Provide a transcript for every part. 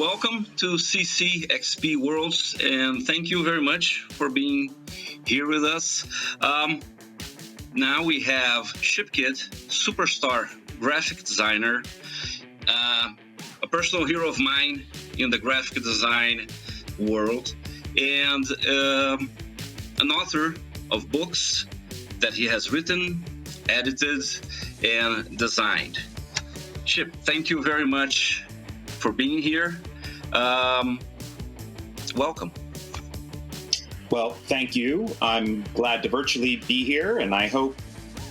welcome to CCXP Worlds, and thank you very much for being here with us. Now we have Shipkid, superstar graphic designer, a personal hero of mine in the graphic design world, and an author of books that he has written, edited, and designed. Chip, thank you very much for being here. Welcome. Well, thank you. I'm glad to virtually be here, and I hope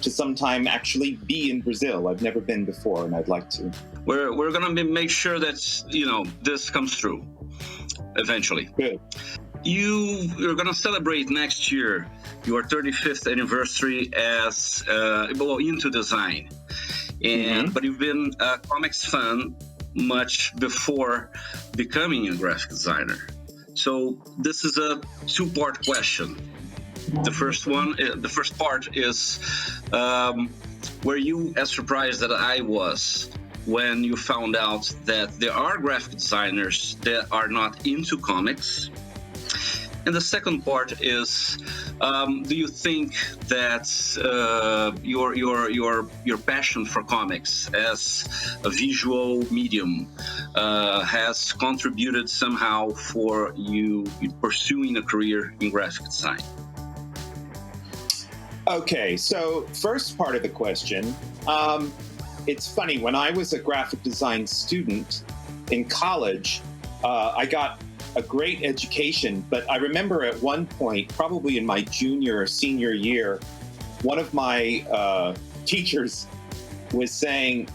to sometime actually be in Brazil. I've never been before, and I'd like to. We're gonna make sure that this comes through eventually. Good. You're gonna celebrate next year your 35th anniversary as into design, and but you've been a comics fan much before becoming a graphic designer. So this is a two-part question. The first part is, were you as surprised as I was when you found out that there are graphic designers that are not into comics? And the second part is, do you think that your passion for comics as a visual medium has contributed somehow for you pursuing a career in graphic design? Okay, so first part of the question, it's funny, when I was a graphic design student in college, I got a great education, but I remember at one point, probably in my junior or senior year, one of my teachers was saying,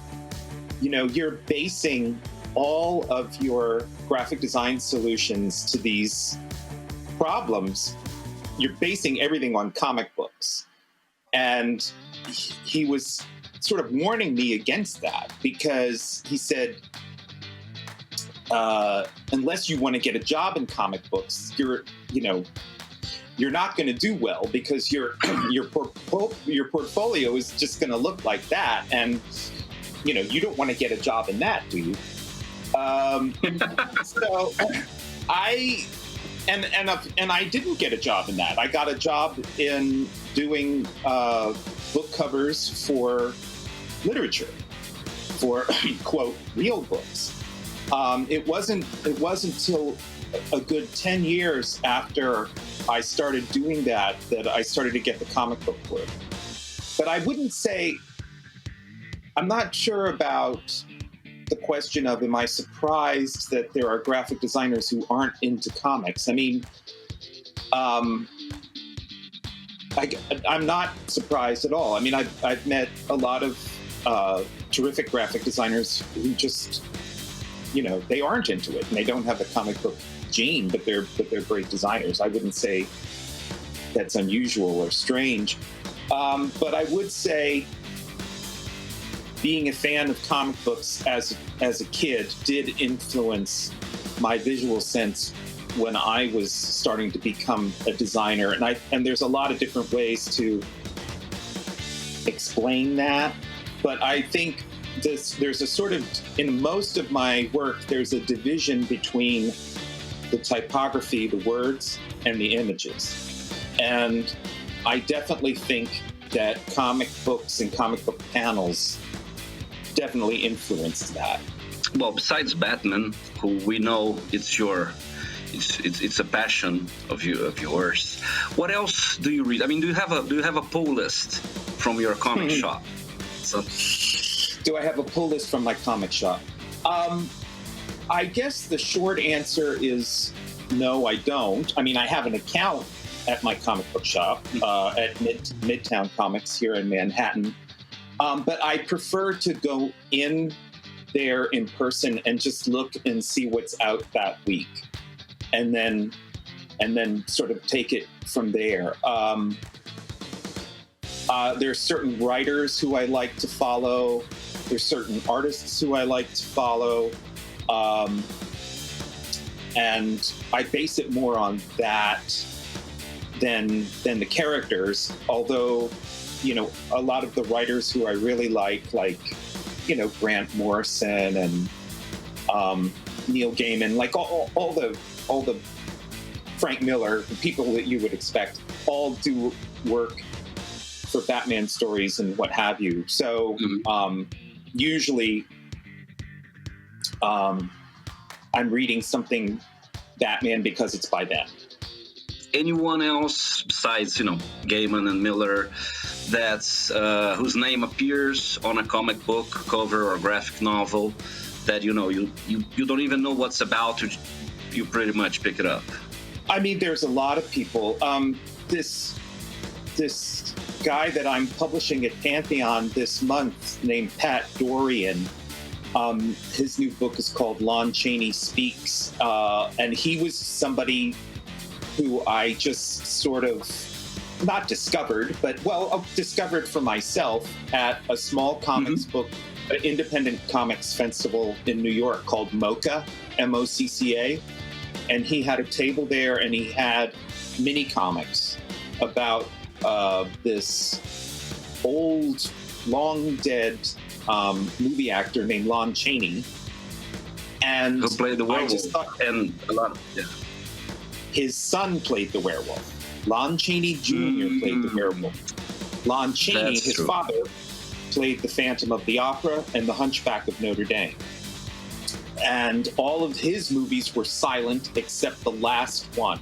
you're basing all of your graphic design solutions to these problems, you're basing everything on comic books. And he was sort of warning me against that, because he said, unless you want to get a job in comic books, you're not going to do well, because your portfolio is just going to look like that, and you don't want to get a job in that, do you? So I didn't get a job in that. I got a job in doing book covers for literature, for quote real books. It wasn't till a good 10 years after I started doing that I started to get the comic book work. But I wouldn't say, I'm not sure about the question of, am I surprised that there are graphic designers who aren't into comics? I mean, I'm not surprised at all. I mean, I've met a lot of terrific graphic designers who just, they aren't into it, and they don't have the comic book gene, but they're great designers. I wouldn't say that's unusual or strange. But I would say being a fan of comic books as a kid did influence my visual sense when I was starting to become a designer. And there's a lot of different ways to explain that. But I think there's a sort of, in most of my work, there's a division between the typography, the words, and the images. And I definitely think that comic books and comic book panels definitely influenced that. Well, besides Batman, who we know it's a passion of yours. What else do you read? I mean, do you have a pull list from your comic shop? So, do I have a pull list from my comic shop? I guess the short answer is no, I don't. I mean, I have an account at my comic book shop at Midtown Comics here in Manhattan. But I prefer to go in there in person and just look and see what's out that week, and then sort of take it from there. There's certain writers who I like to follow. There's certain artists who I like to follow. And I base it more on that than the characters, although, a lot of the writers who I really like Grant Morrison and Neil Gaiman, like all the Frank Miller, the people that you would expect, all do work for Batman stories and what have you. So usually I'm reading something Batman because it's by them. Anyone else besides, Gaiman and Miller, that's whose name appears on a comic book cover or graphic novel that you don't even know what's about, you pretty much pick it up? I mean, there's a lot of people. This guy that I'm publishing at Pantheon this month, named Pat Dorian, his new book is called Lon Chaney Speaks, and he was somebody who I just sort of not discovered, but discovered for myself at a small comics book, an independent comics festival in New York called MoCCA, MoCCA. And he had a table there, and he had mini comics about this old, long dead movie actor named Lon Chaney. And who played the werewolf, and a lot of, his son played the werewolf. Lon Chaney Jr. played the werewolf. Lon Chaney, his father, played the Phantom of the Opera and the Hunchback of Notre Dame. And all of his movies were silent except the last one.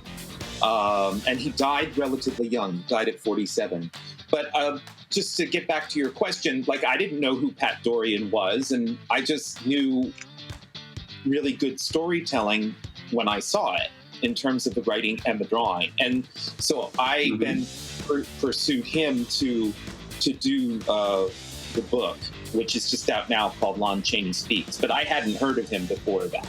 And he died relatively young, died at 47. But just to get back to your question, I didn't know who Pat Dorian was, and I just knew really good storytelling when I saw it, in terms of the writing and the drawing. And so I then pursued him to do the book, which is just out now, called Lon Chaney Speaks. But I hadn't heard of him before that.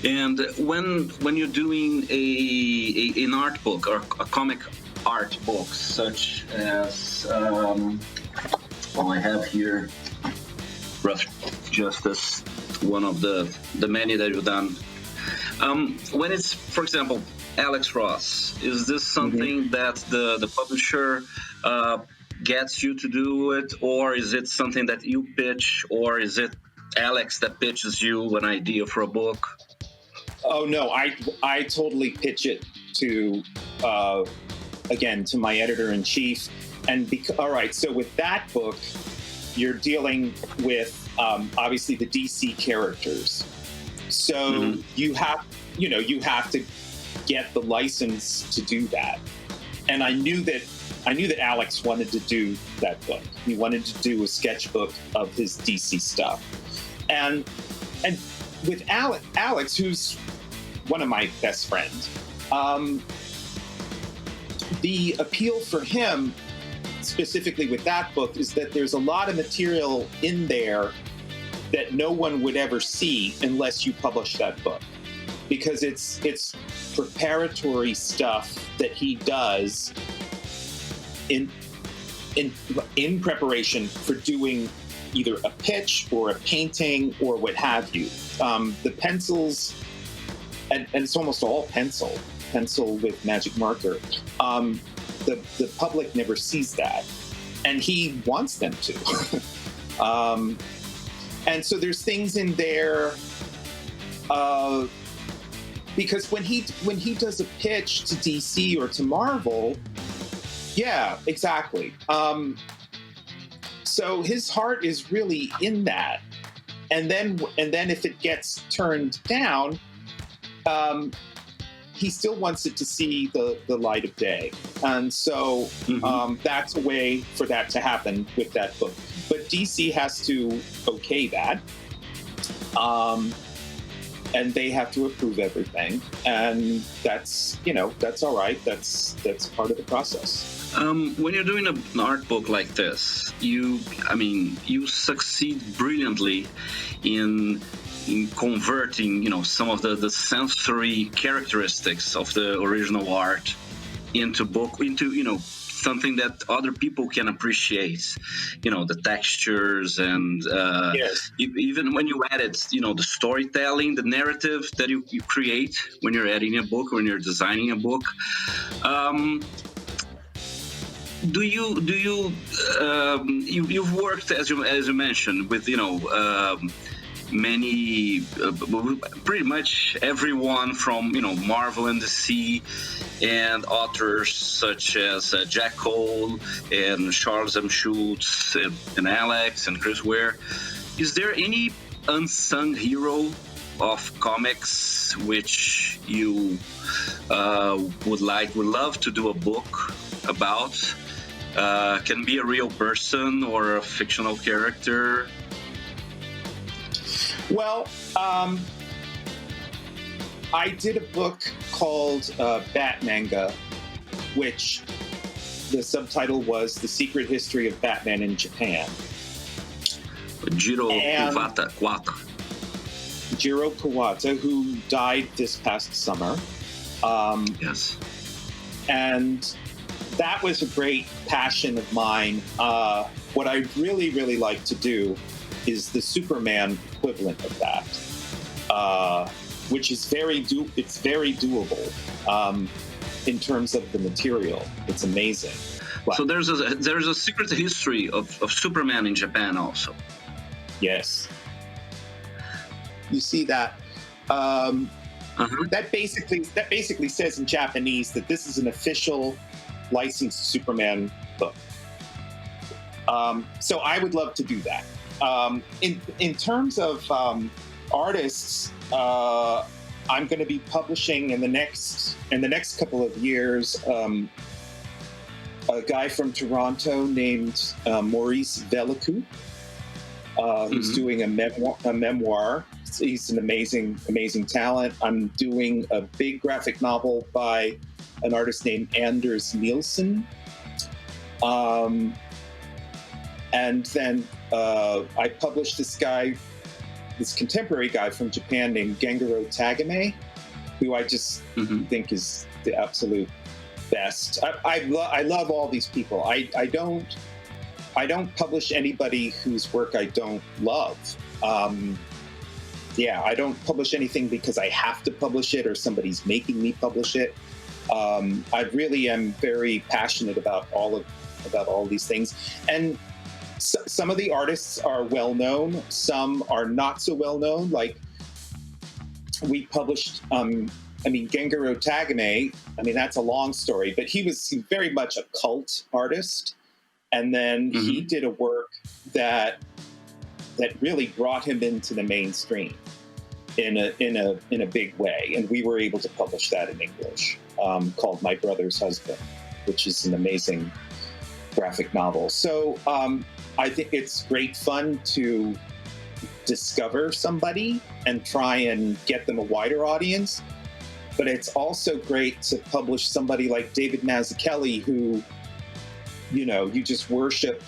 And when you're doing an art book or a comic art book, such as I have here Rough Justice, one of the many that you've done. When it's, for example, Alex Ross, is this something that the publisher gets you to do it, or is it something that you pitch, or is it Alex that pitches you an idea for a book? Oh no, I totally pitch it to my editor-in-chief. And all right, so with that book, you're dealing with obviously the DC characters. So you have to get the license to do that. And I knew that Alex wanted to do that book. He wanted to do a sketchbook of his DC stuff. And with Alex, who's one of my best friends, the appeal for him, specifically with that book, is that there's a lot of material in there that no one would ever see unless you publish that book, because it's preparatory stuff that he does in preparation for doing either a pitch or a painting or what have you. The pencils, and it's almost all pencil with magic marker. The public never sees that, and he wants them to. And so there's things in there, because when he does a pitch to DC or to Marvel, yeah, exactly. So his heart is really in that, and then if it gets turned down, he still wants it to see the light of day, and so that's a way for that to happen with that book. But DC has to okay that, and they have to approve everything, and that's all right. That's part of the process. When you're doing an art book like this, you succeed brilliantly in converting, some of the sensory characteristics of the original art into something that other people can appreciate, the textures and yes. Even when you edit, the storytelling, the narrative that you create when you're editing a book or when you're designing a book. You've worked, as you mentioned, with many, pretty much everyone from Marvel and DC, and authors such as Jack Cole and Charles M. Schultz and Alex and Chris Ware. Is there any unsung hero of comics which you would love to do a book about? Can be a real person or a fictional character. Well, I did a book called Bat Manga, which the subtitle was The Secret History of Batman in Japan. Jiro Kawata, who died this past summer. Yes. And that was a great passion of mine. What I really, really like to do is the Superman equivalent of that, which is very doable in terms of the material. It's amazing. So there's a secret history of Superman in Japan also. Yes. You see that. That basically says in Japanese that this is an official licensed Superman book. So I would love to do that. In terms of artists, I'm going to be publishing in the next couple of years a guy from Toronto named Maurice Velicou, who's doing a memoir. He's an amazing talent. I'm doing a big graphic novel by an artist named Anders Nielsen. And then I published this contemporary guy from Japan named Gengaro Tagame, who I just think is the absolute best. I love all these people. I don't publish anybody whose work I don't love. I don't publish anything because I have to publish it or somebody's making me publish it. I really am very passionate about all these things. And some of the artists are well known, some are not so well known. Like we published, Gengaro Tagame. That's a long story, but he was very much a cult artist, and then he did a work that really brought him into the mainstream in a big way, and we were able to publish that in English, called My Brother's Husband, which is an amazing graphic novel. So I think it's great fun to discover somebody and try and get them a wider audience, but it's also great to publish somebody like David Mazzucchelli, who you just worship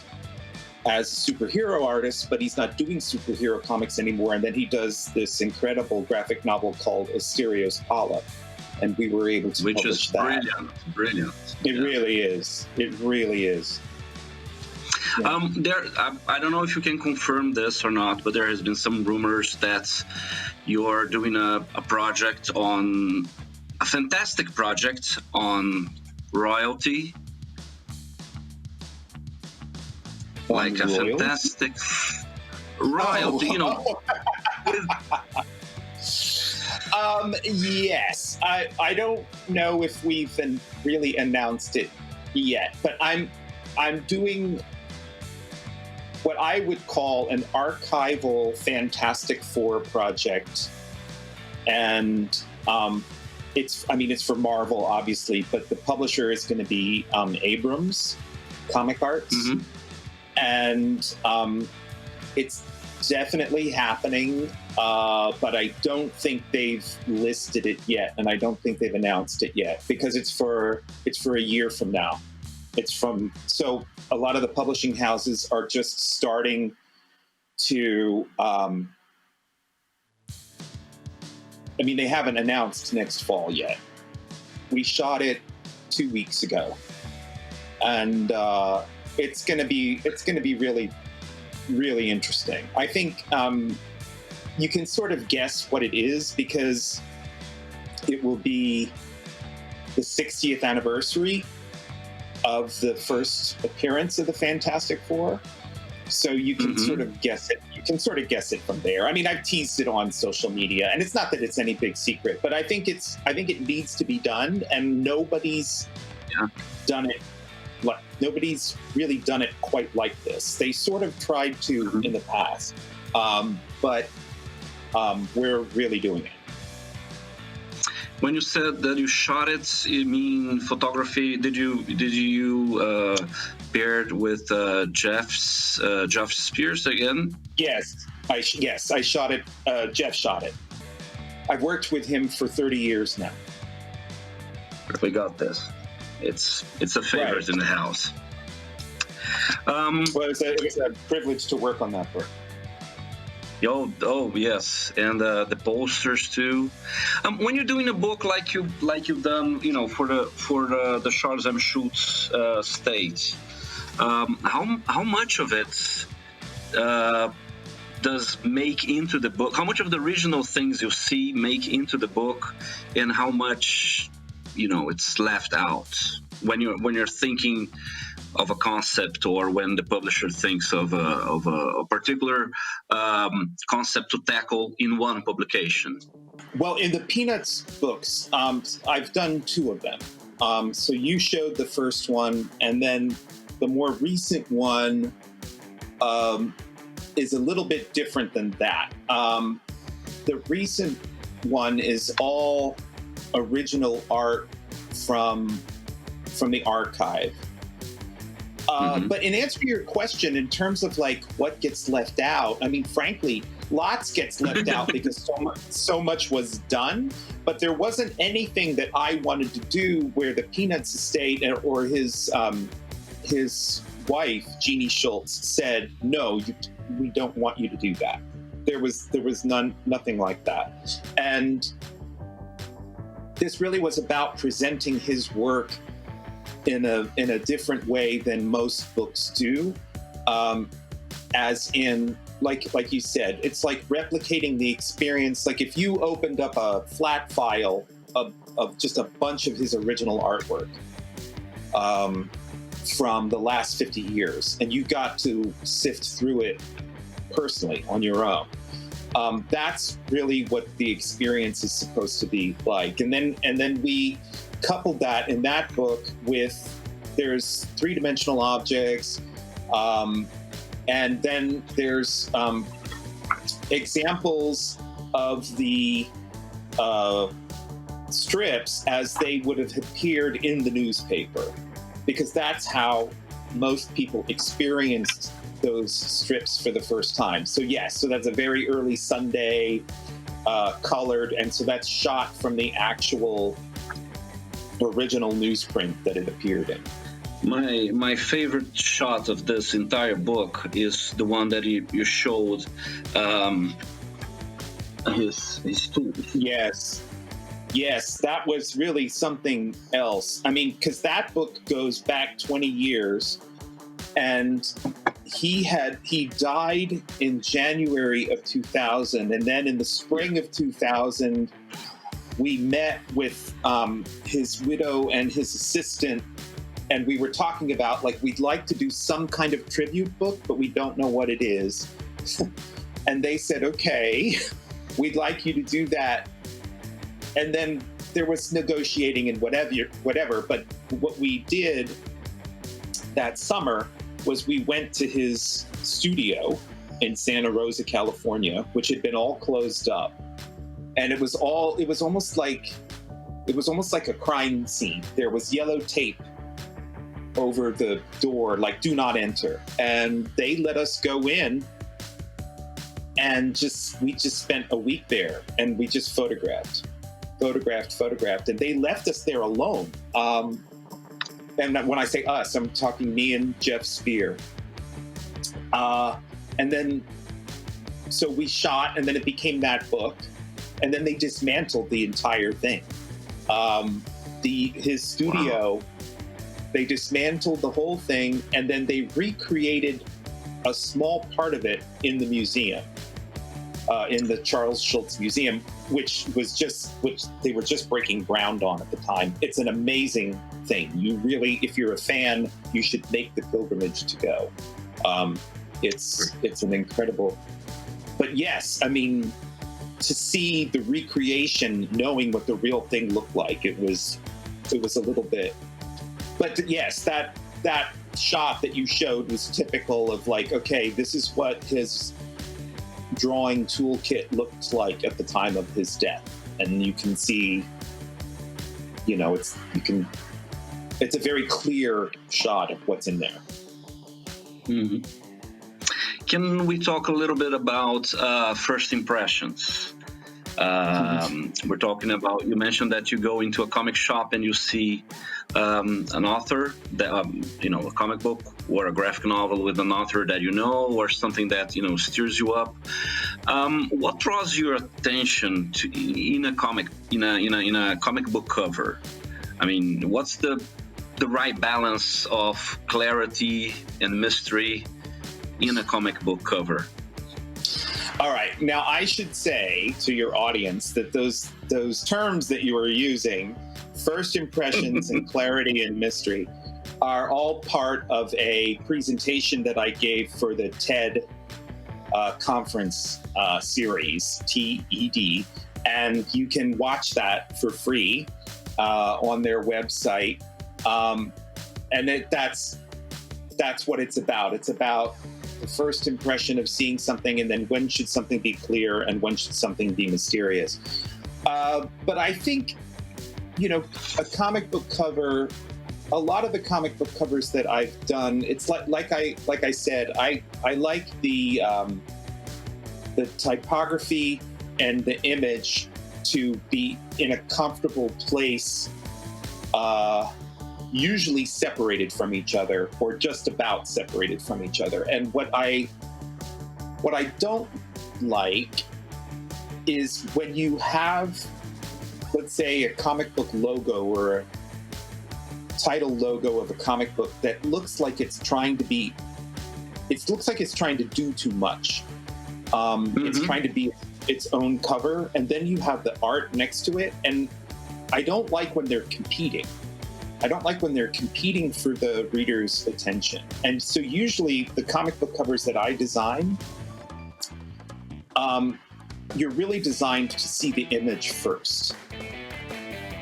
as a superhero artist, but he's not doing superhero comics anymore. And then he does this incredible graphic novel called Asterios Pala, and we were able to publish that. Brilliant. It really is. It really is. Yeah. I don't know if you can confirm this or not, but there has been some rumors that you're doing a fantastic project on royalty. Like a fantastic royalty, Yes. I don't know if we've really announced it yet, but I'm doing what I would call an archival Fantastic Four project, and it's for Marvel, obviously, but the publisher is going to be Abrams Comic Arts. And it's definitely happening, but I don't think they've listed it yet, and I don't think they've announced it yet, because it's for a year from now. So a lot of the publishing houses are just starting to. They haven't announced next fall yet. We shot it 2 weeks ago, and. It's going to be really, really interesting. I think you can sort of guess what it is, because it will be the 60th anniversary of the first appearance of the Fantastic Four. So you can sort of guess it. You can sort of guess it from there. I mean, I've teased it on social media, and it's not that it's any big secret, but I think it needs to be done, and nobody's done it. Nobody's really done it quite like this. They sort of tried to in the past, but we're really doing it. When you said that you shot it, you mean photography? Did you paired with Jeff Spears again? Yes, I shot it. Jeff shot it. I've worked with him for 30 years now. We got this. It's a favorite in the house. Well, it was a privilege to work on that book. Oh yes, and the posters too. When you're doing a book like you've done, for the Charles M. Schulz state, how much of it does make into the book? How much of the original things you see make into the book, and how much it's left out when you're thinking of a concept, or when the publisher thinks of a particular concept to tackle in one publication? Well, in the Peanuts books, I've done 2 of them. So you showed the first one, and then the more recent one is a little bit different than that. The recent one is all original art from the archive. But in answer to your question, in terms of like what gets left out, I mean, frankly, lots gets left out because so much was done. But there wasn't anything that I wanted to do where the Peanuts estate or his wife, Jeannie Schulz, said, no, we don't want you to do that. There was nothing like that. And this really was about presenting his work in a different way than most books do, as in, like you said, it's like replicating the experience. Like if you opened up a flat file of just a bunch of his original artwork from the last 50 years, and you got to sift through it personally on your own. That's really what the experience is supposed to be like. And then we coupled that in that book with, there's 3-dimensional objects, and then there's examples of the strips as they would have appeared in the newspaper, because that's how most people experienced those strips for the first time. So yes, so that's a very early Sunday, colored, and so that's shot from the actual original newsprint that it appeared in. My favorite shot of this entire book is the one that you showed, his tools. Yes, that was really something else. I mean, because that book goes back 20 years, and he died in January of 2000, and then in the spring of 2000, we met with his widow and his assistant, and we were talking about, like, we'd like to do some kind of tribute book, but we don't know what it is. And they said, okay, we'd like you to do that. And then there was negotiating and whatever. But what we did that summer was we went to his studio in Santa Rosa, California, which had been all closed up. And it was almost like a crime scene. There was yellow tape over the door, like, do not enter. And they let us go in, and we just spent a week there, and we just photographed. And they left us there alone. And when I say us, I'm talking me and Jeff Spear. And then, so we shot, and then it became that book. And then they dismantled the entire thing. His studio, wow. They dismantled the whole thing, and then they recreated a small part of it in the museum, in the Charles Schulz Museum, which they were just breaking ground on at the time. It's an amazing thing. You really, if you're a fan, you should make the pilgrimage to go. It's an incredible but yes, I mean, to see the recreation, knowing what the real thing looked like, it was a little bit. But yes, that shot that you showed was typical of like, okay, this is what his drawing toolkit looked like at the time of his death, and you can see, you know, it's a very clear shot of what's in there. Mm-hmm. Can we talk a little bit about first impressions? We're talking about, you mentioned that you go into a comic shop and you see an author, that, you know, a comic book or a graphic novel with an author that you know, or something that, you know, stirs you up. What draws your attention to in a comic book cover? I mean, what's the right balance of clarity and mystery in a comic book cover? All right. Now, I should say to your audience that those terms that you are using, first impressions and clarity and mystery, are all part of a presentation that I gave for the TED conference series, TED, and you can watch that for free on their website. And that's what it's about. It's about the first impression of seeing something, and then when should something be clear and when should something be mysterious. But I think, you know, a comic book cover, a lot of the comic book covers that I've done, it's like I said, I like the typography and the image to be in a comfortable place, usually separated from each other or just about separated from each other. And what I don't like is when you have, let's say, a comic book logo or a title logo of a comic book that looks like it's trying to be, it looks like it's trying to do too much. It's trying to be its own cover, and then you have the art next to it. And I don't like when they're competing. I don't like when they're competing for the reader's attention. And so usually the comic book covers that I design, you're really designed to see the image first.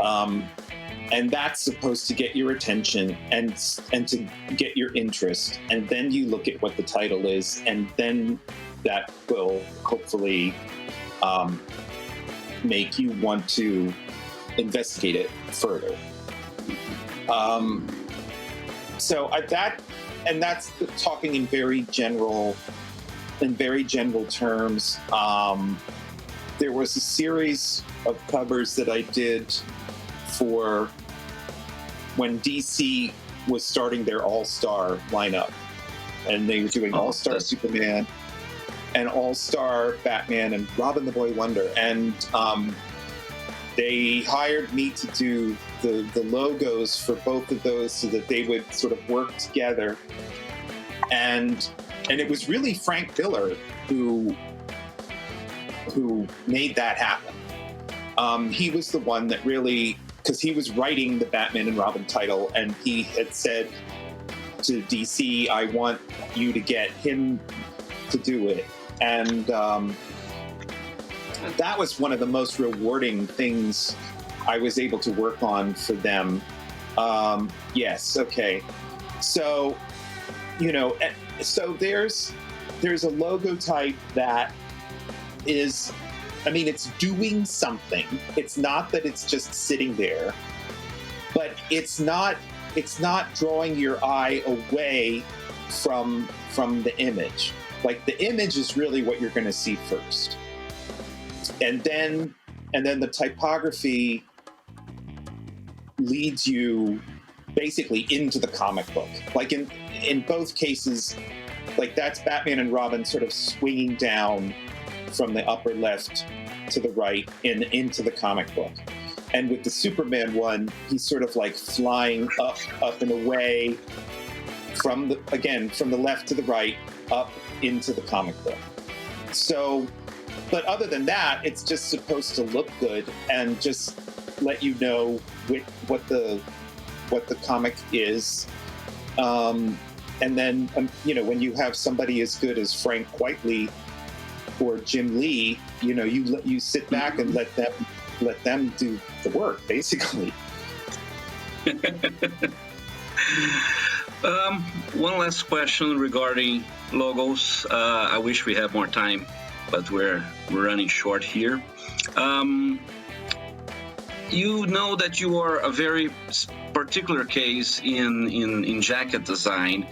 And that's supposed to get your attention and to get your interest. And then you look at what the title is, and then that will hopefully make you want to investigate it further. So that's talking in very general terms. There was a series of covers that I did for when DC was starting their All-Star lineup, and they were doing All-Star Superman and All-Star Batman and Robin the Boy Wonder, and they hired me to do the logos for both of those so that they would sort of work together. And it was really Frank Diller who made that happen. He was the one that really, because he was writing the Batman and Robin title, and he had said to DC, I want you to get him to do it. And that was one of the most rewarding things I was able to work on for them. Yes, okay. So, you know, so there's a logo type that is, I mean, it's doing something. It's not that it's just sitting there, but it's not drawing your eye away from the image. Like, the image is really what you're going to see first. And then the typography leads you basically into the comic book. Like in both cases, like that's Batman and Robin sort of swinging down from the upper left to the right and into the comic book. And with the Superman one, he's sort of like flying up and away from the left to the right, up into the comic book. So, but other than that, it's just supposed to look good and just let you know what the comic is. And then, you know, when you have somebody as good as Frank Whiteley or Jim Lee, you sit back and let them do the work, basically. One last question regarding logos. I wish we had more time, but we're running short here. You know that you are a very particular case in jacket design,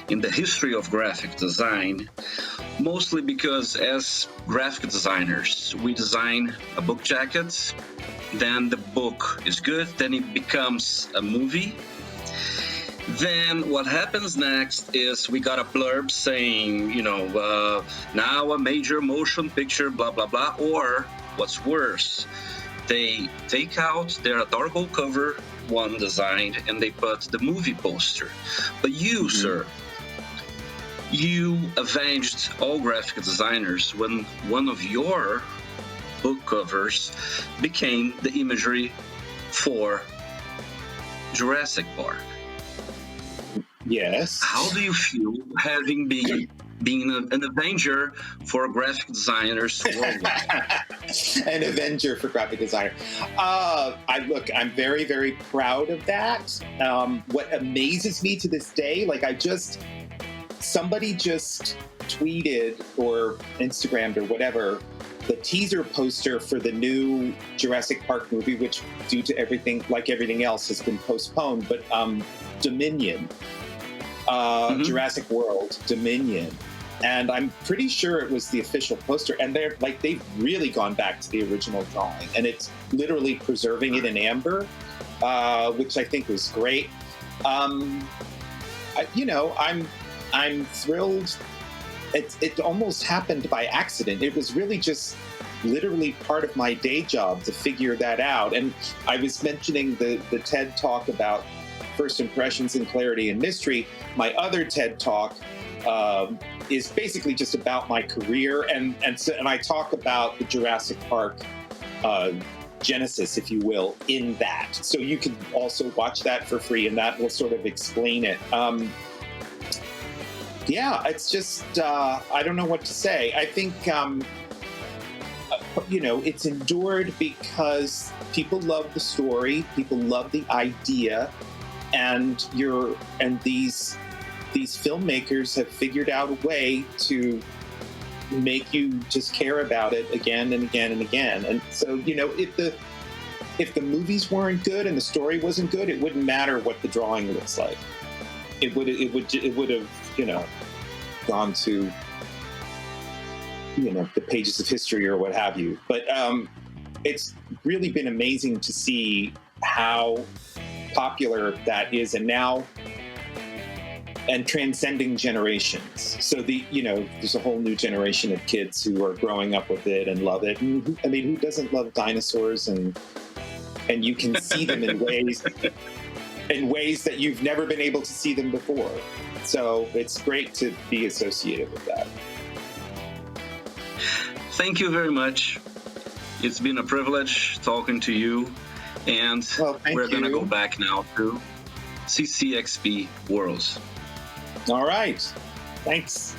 in the history of graphic design, mostly because as graphic designers, we design a book jacket, then the book is good, then it becomes a movie. Then what happens next is we got a blurb saying, now a major motion picture, blah, blah, blah. Or what's worse, they take out their adorable cover one designed and they put the movie poster. But you, sir, you avenged all graphic designers when one of your book covers became the imagery for Jurassic Park. Yes. How do you feel having being an avenger for graphic designers worldwide? An avenger for graphic designer. I'm very, very proud of that. What amazes me to this day, somebody just tweeted or Instagrammed or whatever the teaser poster for the new Jurassic Park movie, which due to everything else has been postponed, but Dominion. Jurassic World Dominion, and I'm pretty sure it was the official poster. And they've really gone back to the original drawing, and it's literally preserving it in amber, which I think was great. I'm thrilled. It almost happened by accident. It was really just literally part of my day job to figure that out. And I was mentioning the TED Talk about first impressions and clarity and mystery. My other TED Talk is basically just about my career, and I talk about the Jurassic Park genesis, if you will, in that. So you can also watch that for free, and that will sort of explain it. It's just I don't know what to say. I think it's endured because people love the story, people love the idea. And these filmmakers have figured out a way to make you just care about it again and again and again. And so, if the movies weren't good and the story wasn't good, it wouldn't matter what the drawing looks like. It would have gone to the pages of history or what have you. But it's really been amazing to see how popular that is, and transcending generations. So there's a whole new generation of kids who are growing up with it and love it. And who doesn't love dinosaurs? And you can see them in ways that you've never been able to see them before. So it's great to be associated with that. Thank you very much. It's been a privilege talking to you. And we're going to go back now to CCXP Worlds. All right. Thanks.